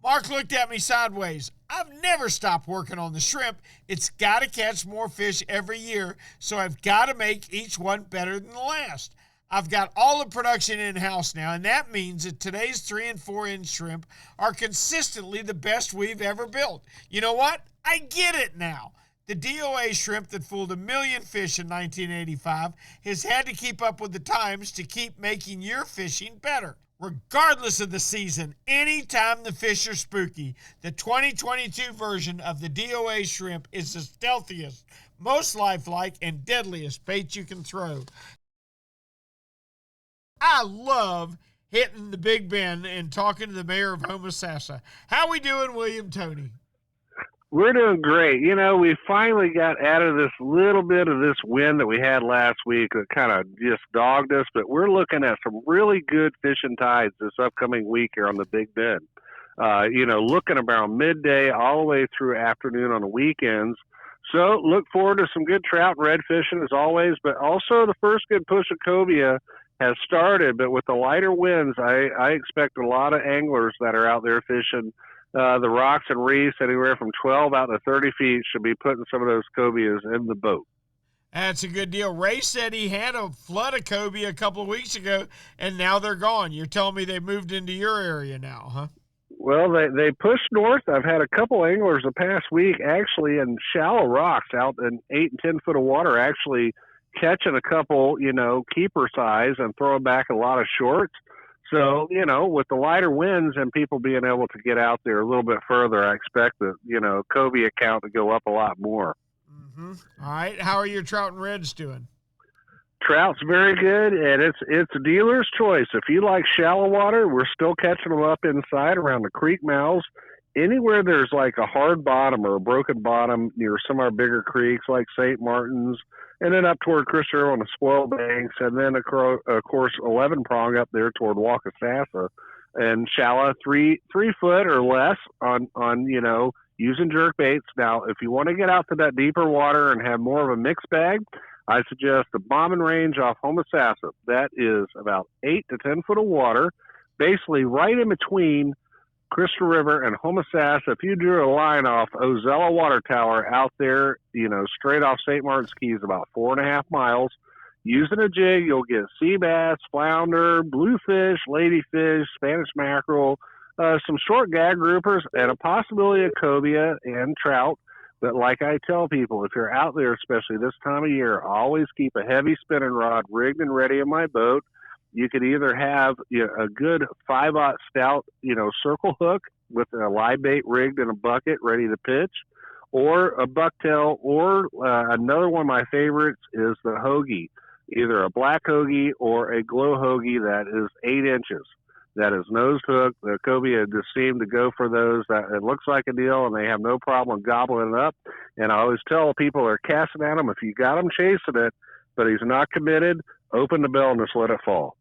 Mark looked at me sideways. I've never stopped working on the shrimp. It's got to catch more fish every year, so I've got to make each one better than the last. I've got all the production in-house now, and that means that today's 3 and 4-inch shrimp are consistently the best we've ever built. You know what? I get it now. The D.O.A. shrimp that fooled 1 million fish in 1985 has had to keep up with the times to keep making your fishing better. Regardless of the season, anytime the fish are spooky, the 2022 version of the D.O.A. shrimp is the stealthiest, most lifelike, and deadliest bait you can throw. I love hitting the Big Bend and talking to the mayor of Homosassa. How we doing, William Tony? We're doing great. You know, we finally got out of this little bit of this wind that we had last week that kind of just dogged us, but we're looking at some really good fishing tides this upcoming week here on the Big Bend. Looking around midday all the way through afternoon on the weekends. So look forward to some good trout and red fishing as always, but also the first good push of cobia has started, but with the lighter winds, I expect a lot of anglers that are out there fishing the rocks and reefs anywhere from 12 out to 30 feet should be putting some of those cobias in the boat. That's a good deal. Ray said he had a flood of cobia a couple of weeks ago, and now they're gone. You're telling me they moved into your area now, huh? Well, they pushed north. I've had a couple anglers the past week actually in shallow rocks out in 8 and 10 foot of water actually catching a couple, keeper size and throwing back a lot of shorts. So, with the lighter winds and people being able to get out there a little bit further, I expect the, cobia count to go up a lot more. Mm-hmm. All right. How are your trout and reds doing? Trout's very good, and it's a dealer's choice. If you like shallow water, we're still catching them up inside around the creek mouths. Anywhere there's like a hard bottom or a broken bottom near some of our bigger creeks like St. Martin's, and then up toward Christopher on the Spoil Banks, and then of course 11 prong up there toward Waukesasa, and shallow 3 foot or less on using jerk baits. Now, if you want to get out to that deeper water and have more of a mixed bag, I suggest the bombing range off Homosassa. That is about 8 to 10 foot of water, basically right in between Crystal River and Homosassa. If you drew a line off Ozella Water Tower out there, straight off St. Martin's Keys, about 4.5 miles, using a jig, you'll get sea bass, flounder, bluefish, ladyfish, Spanish mackerel, some short gag groupers, and a possibility of cobia and trout. But like I tell people, if you're out there, especially this time of year, always keep a heavy spinning rod rigged and ready in my boat. You could either have a good 5/0 stout, circle hook with a live bait rigged in a bucket ready to pitch, or a bucktail, or another one of my favorites is the hoagie, either a black hoagie or a glow hoagie that is 8 inches. That is nose hook. The cobia just seem to go for those. That it looks like a deal, and they have no problem gobbling it up. And I always tell people they're casting at him, if you got him chasing it, but he's not committed, open the bell and just let it fall.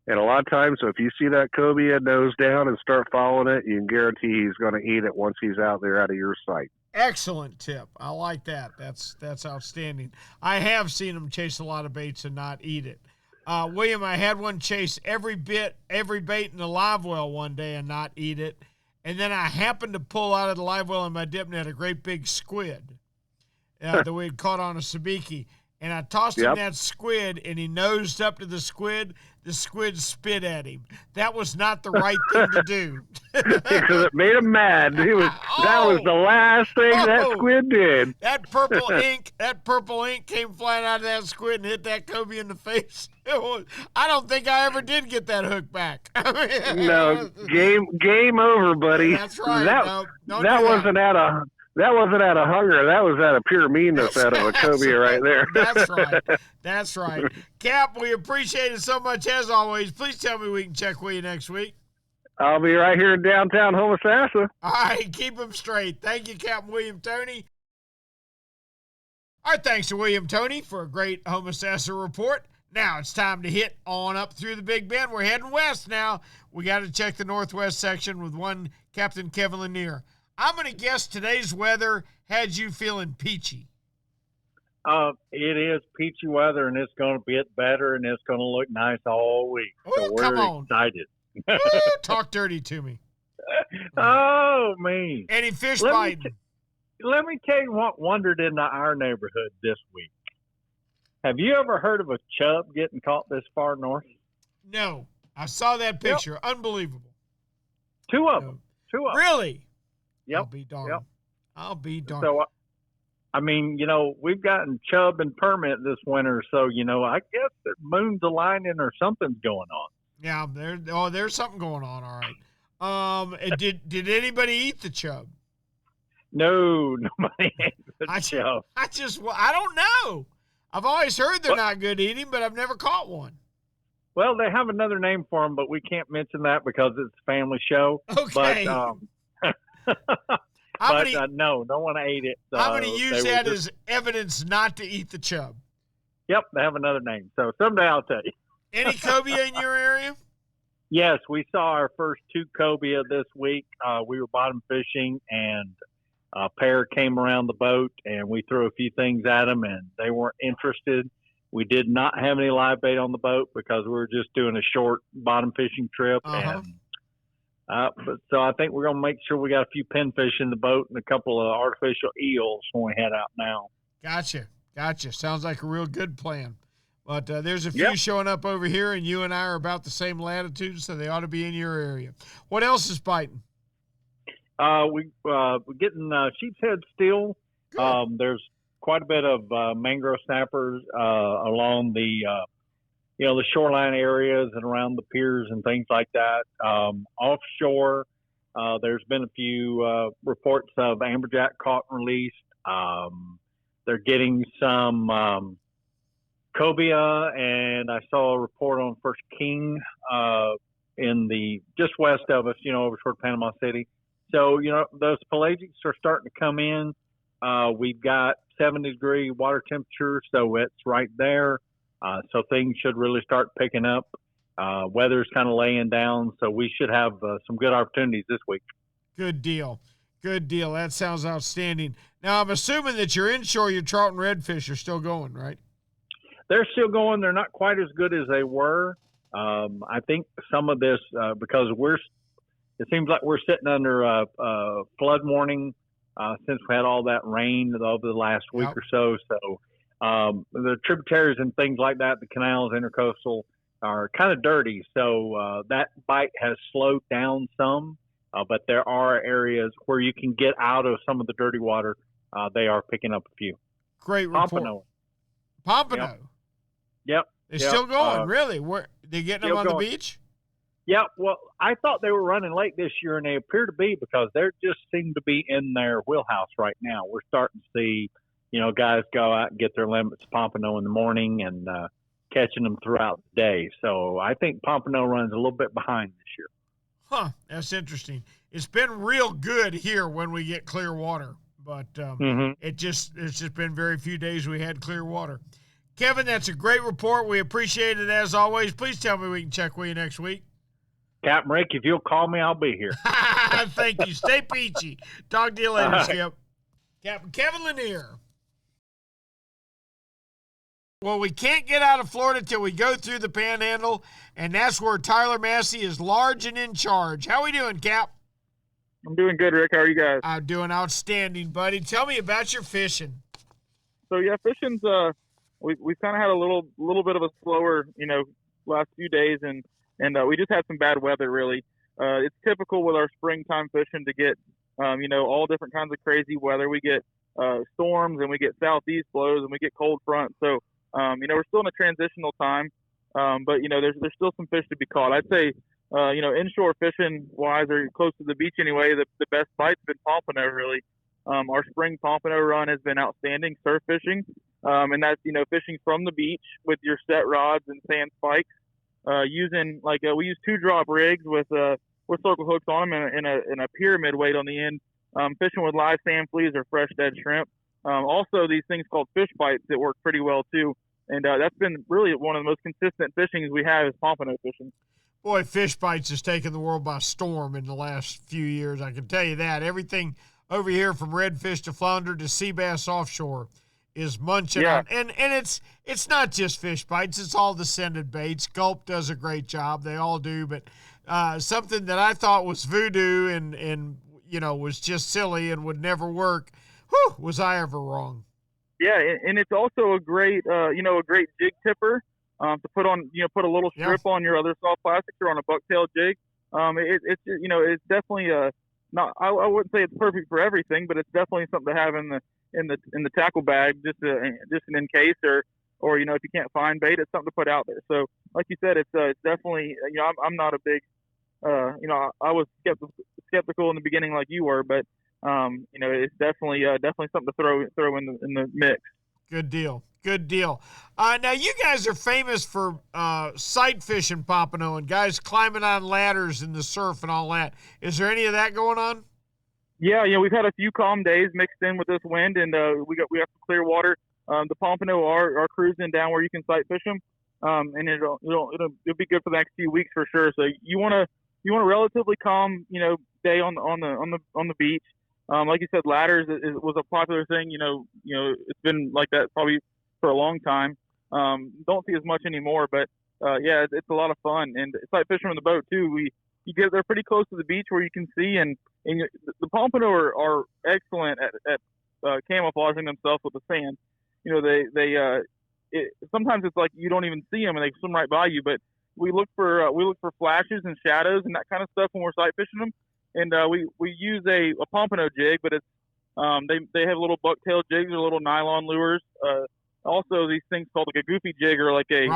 And a lot of times, if you see that cobia nose down and start following it, you can guarantee he's going to eat it once he's out there out of your sight. Excellent tip. I like that. That's outstanding. I have seen him chase a lot of baits and not eat it. William, I had one chase every bait in the live well one day and not eat it. And then I happened to pull out of the live well in my dip net a great big squid that we had caught on a sabiki. And I tossed him that squid, and he nosed up to the squid. The squid spit at him. That was not the right thing to do. Because it made him mad. That was the last thing that squid did. That purple ink came flying out of that squid and hit that cobia in the face. I don't think I ever did get that hook back. No, game over, buddy. That's right. That wasn't out of hunger. That was out of pure meanness out of a cobia right there. That's right. Cap, we appreciate it so much as always. Please tell me we can check with you next week. I'll be right here in downtown Homosassa. All right, keep them straight. Thank you, Captain William Toney. Our thanks to William Toney for a great Homosassa report. Now it's time to hit on up through the Big Bend. We're heading west now. We got to check the northwest section with one Captain Kevin Lanier. I'm going to guess today's weather had you feeling peachy. It is peachy weather, and it's going to get better, and it's going to look nice all week. So we're excited. Talk dirty to me. Oh, me. Any fish biting? Let me tell you what wandered into our neighborhood this week. Have you ever heard of a chub getting caught this far north? No. I saw that picture. Yep. Unbelievable. Two of them. Really? Yep. I'll be darned. So, I mean, we've gotten chub and permit this winter, so, I guess the moon's aligning or something's going on. Yeah, there's something going on, all right. Did anybody eat the chub? No, nobody ate the chub. I don't know. I've always heard they're not good eating, but I've never caught one. Well, they have another name for them, but we can't mention that because it's a family show. Okay. But, no one ate it. I'm going to use that as evidence not to eat the chub. Yep, they have another name. So someday I'll tell you. Any cobia in your area? Yes, we saw our first 2 cobia this week. We were bottom fishing, and a pair came around the boat, and we threw a few things at them, and they weren't interested. We did not have any live bait on the boat because we were just doing a short bottom fishing trip. Uh-huh. So I think we're going to make sure we got a few pinfish in the boat and a couple of artificial eels when we head out now. Gotcha. Sounds like a real good plan. But there's a few showing up over here, and you and I are about the same latitude, so they ought to be in your area. What else is biting? We're getting sheep's head still. There's quite a bit of mangrove snappers along the the shoreline areas and around the piers and things like that. Offshore, there's been a few reports of amberjack caught and released. They're getting some cobia, and I saw a report on First King in the just west of us, over toward Panama City. So, those pelagics are starting to come in. We've got 70-degree water temperature, so it's right there. So things should really start picking up. Weather's kind of laying down, so we should have some good opportunities this week. Good deal. Good deal. That sounds outstanding. Now, I'm assuming that your inshore, your trout and redfish are still going, right? They're still going. They're not quite as good as they were. I think some of this, because it seems like we're sitting under a flood warning since we had all that rain over the last week or so. So the tributaries and things like that, the canals, intercoastal, are kind of dirty. So that bite has slowed down some, but there are areas where you can get out of some of the dirty water. They are picking up a few. Great report. Pompano. Yep. They're still going, really? Where they getting them on the beach? Yeah, well, I thought they were running late this year, and they appear to be because they just seem to be in their wheelhouse right now. We're starting to see, guys go out and get their limits pompano in the morning and catching them throughout the day. So I think pompano runs a little bit behind this year. Huh, that's interesting. It's been real good here when we get clear water, but it's just been very few days we had clear water. Kevin, that's a great report. We appreciate it as always. Please tell me we can check with you next week. Captain Rick, if you'll call me, I'll be here. Thank you. Stay peachy. Talk to you later, Skip. Captain Kevin Lanier. Well, we can't get out of Florida till we go through the Panhandle, and that's where Tyler Massey is large and in charge. How we doing, Cap? I'm doing good, Rick. How are you guys? I'm doing outstanding, buddy. Tell me about your fishing. So, yeah, fishing's we've kind of had a little bit of a slower, last few days, and we just had some bad weather, really. It's typical with our springtime fishing to get, all different kinds of crazy weather. We get storms, and we get southeast blows, and we get cold fronts. So, we're still in a transitional time, but, there's still some fish to be caught. I'd say, inshore fishing-wise, or close to the beach anyway, the best bite's been pompano, really. Our spring pompano run has been outstanding surf fishing, and that's, fishing from the beach with your set rods and sand spikes. Using we use 2-drop rigs with circle hooks on them and a pyramid weight on the end. Fishing with live sand fleas or fresh dead shrimp. Also these things called fish bites that work pretty well too. And that's been really one of the most consistent fishings we have is pompano fishing. Boy, fish bites has taken the world by storm in the last few years. I can tell you that. Everything over here from redfish to flounder to sea bass offshore is munching on. And it's not just fish bites, it's all the scented baits. Gulp does a great job. They all do, but something that I thought was voodoo and was just silly and would never work. Whew, was I ever wrong. Yeah, and it's also a great jig tipper to put on, put a little strip on your other soft plastics or on a bucktail jig. It's definitely not. I wouldn't say it's perfect for everything, but it's definitely something to have in the tackle bag, just an in case, or if you can't find bait, it's something to put out there. So, like you said, it's definitely. I'm not a big. I was skeptical in the beginning, like you were, but it's definitely something to throw in the mix. Good deal. Good deal. Now, you guys are famous for sight fishing pompano and guys climbing on ladders in the surf and all that. Is there any of that going on? Yeah, we've had a few calm days mixed in with this wind, and we got some clear water. The pompano are cruising down where you can sight fish them, and it'll be good for the next few weeks for sure. So you want a relatively calm day on the beach. Like you said, ladders was a popular thing. It's been like that probably for a long time. Don't see as much anymore, but it's a lot of fun. And sight fishing on the boat too. You get there pretty close to the beach where you can see, and the pompano are excellent at camouflaging themselves with the sand. Sometimes it's like you don't even see them and they swim right by you. But we look for flashes and shadows and that kind of stuff when we're sight fishing them. And we use a pompano jig, but it's They have little bucktail jigs or little nylon lures. Also, these things called like a goofy jig or like a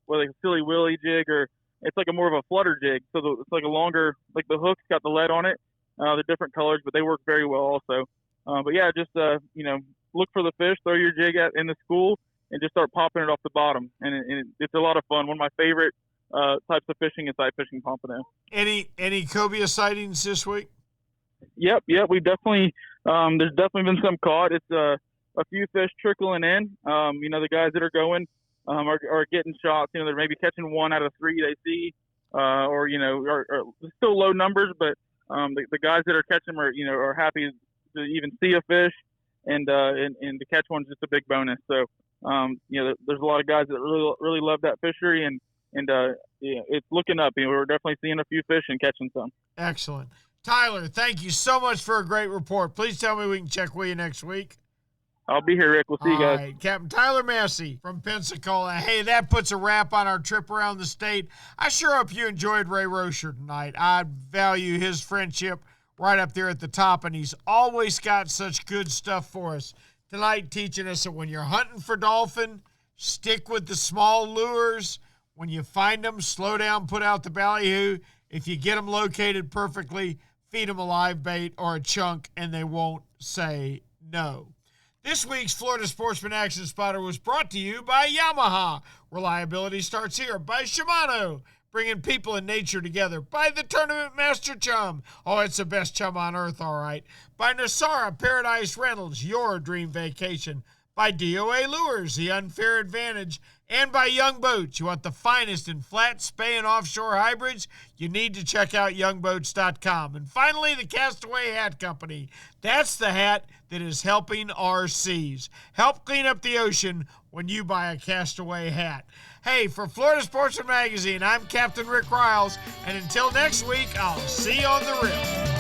like a silly willy jig, or it's like a more of a flutter jig. So it's like a longer, like the hook's got the lead on it. They're different colors, but they work very well also. But yeah, just look for the fish, throw your jig in the school, and just start popping it off the bottom. And it's a lot of fun. One of my favorite types of fishing is sight fishing pompano. Any cobia sightings this week? Yep. We definitely there's definitely been some caught. It's a few fish trickling in. The guys that are going are getting shots. They're maybe catching 1 out of 3 they see, or still low numbers, but the guys that are catching them are happy to even see a fish, and to catch one's just a big bonus. So there's a lot of guys that really love that fishery, and it's looking up. We're definitely seeing a few fish and catching some. Excellent. Tyler, thank you so much for a great report. Please tell me we can check with you next week. I'll be here, Rick. We'll see you guys. All right, Captain Tyler Massey from Pensacola. Hey, that puts a wrap on our trip around the state. I sure hope you enjoyed Ray Rosher tonight. I value his friendship right up there at the top, and he's always got such good stuff for us. Tonight, teaching us that when you're hunting for dolphin, stick with the small lures. When you find them, slow down, put out the ballyhoo. If you get them located perfectly, feed them a live bait or a chunk, and they won't say no. This week's Florida Sportsman Action Spotter was brought to you by Yamaha. Reliability starts here. By Shimano, bringing people and nature together. By the Tournament Master Chum. Oh, it's the best chum on earth, all right. By Nosara Paradise Rentals, your dream vacation. By D.O.A. Lures, the unfair advantage. And by Young Boats. You want the finest in flat, spay, and offshore hybrids? You need to check out youngboats.com. And finally, the Castaway Hat Company. That's the hat that is helping our seas. Help clean up the ocean when you buy a Castaway hat. Hey, for Florida Sportsman Magazine, I'm Captain Rick Riles. And until next week, I'll see you on the reel.